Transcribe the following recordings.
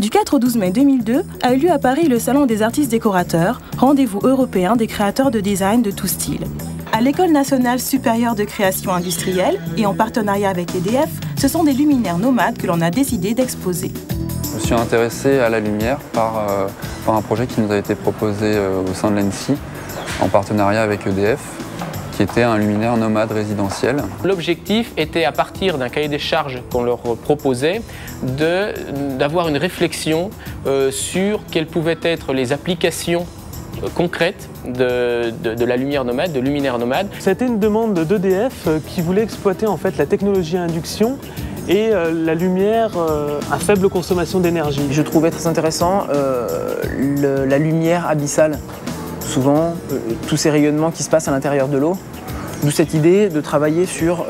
Du 4 au 12 mai 2002 a eu lieu à Paris le Salon des artistes décorateurs, rendez-vous européen des créateurs de design de tout style. À l'École nationale supérieure de création industrielle et en partenariat avec EDF, ce sont des luminaires nomades que l'on a décidé d'exposer. Je me suis intéressé à la lumière par un projet qui nous a été proposé au sein de l'ENSI en partenariat avec EDF, qui était un luminaire nomade résidentiel. L'objectif était, à partir d'un cahier des charges qu'on leur proposait, d'avoir une réflexion sur quelles pouvaient être les applications concrètes de la lumière nomade, de luminaire nomade. C'était une demande d'EDF qui voulait exploiter en fait la technologie à induction et la lumière à faible consommation d'énergie. Je trouvais très intéressant la lumière abyssale. Souvent, tous ces rayonnements qui se passent à l'intérieur de l'eau. D'où cette idée de travailler sur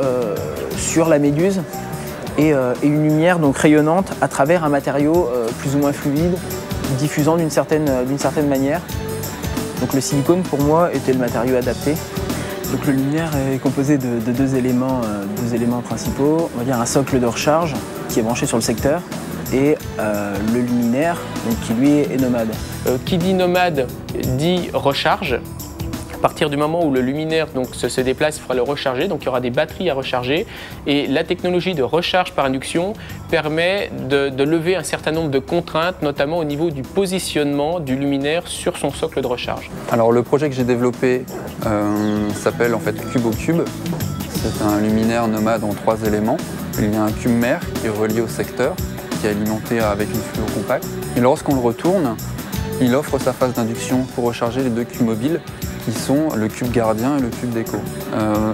la méduse et une lumière donc rayonnante à travers un matériau plus ou moins fluide, diffusant d'une certaine manière. Donc le silicone pour moi était le matériau adapté. Donc le luminaire est composé de deux éléments principaux. On va dire un socle de recharge qui est branché sur le secteur et le luminaire donc, qui lui est nomade. Qui dit nomade dit recharge. À partir du moment où le luminaire donc, se déplace, il faudra le recharger, donc il y aura des batteries à recharger. Et la technologie de recharge par induction permet de lever un certain nombre de contraintes, notamment au niveau du positionnement du luminaire sur son socle de recharge. Alors le projet que j'ai développé s'appelle en fait Cube au Cube. C'est un luminaire nomade en 3 éléments. Il y a un cube mère qui est relié au secteur, qui est alimenté avec une fluo compacte. Et lorsqu'on le retourne, il offre sa phase d'induction pour recharger les 2 cubes mobiles qui sont le cube gardien et le cube déco.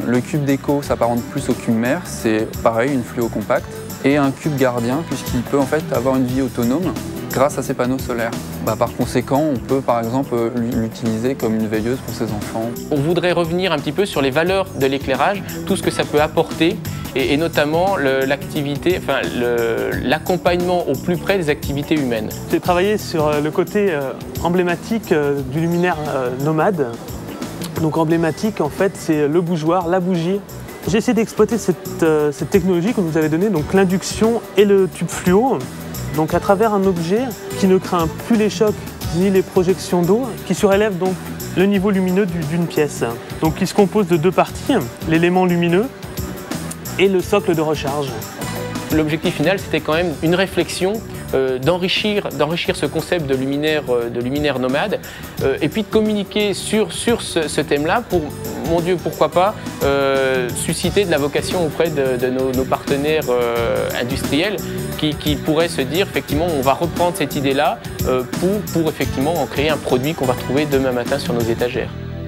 Le cube déco s'apparente plus au cube mère, c'est pareil, une fluo compacte, et un cube gardien puisqu'il peut en fait avoir une vie autonome grâce à ses panneaux solaires. Par conséquent, on peut par exemple l'utiliser comme une veilleuse pour ses enfants. On voudrait revenir un petit peu sur les valeurs de l'éclairage, tout ce que ça peut apporter, et notamment l'accompagnement au plus près des activités humaines. J'ai travaillé sur le côté emblématique du luminaire nomade. Donc emblématique, en fait, c'est le bougeoir, la bougie. J'ai essayé d'exploiter cette technologie qu'on nous avait donnée, donc l'induction et le tube fluo, donc à travers un objet qui ne craint plus les chocs ni les projections d'eau, qui surélève donc le niveau lumineux d'une pièce. Donc il se compose de 2 parties, l'élément lumineux et le socle de recharge. L'objectif final, c'était quand même une réflexion d'enrichir ce concept de luminaire nomade et puis de communiquer sur ce thème-là pour, mon Dieu, pourquoi pas, susciter de la vocation auprès de nos partenaires industriels qui pourraient se dire, effectivement, on va reprendre cette idée-là pour effectivement en créer un produit qu'on va retrouver demain matin sur nos étagères.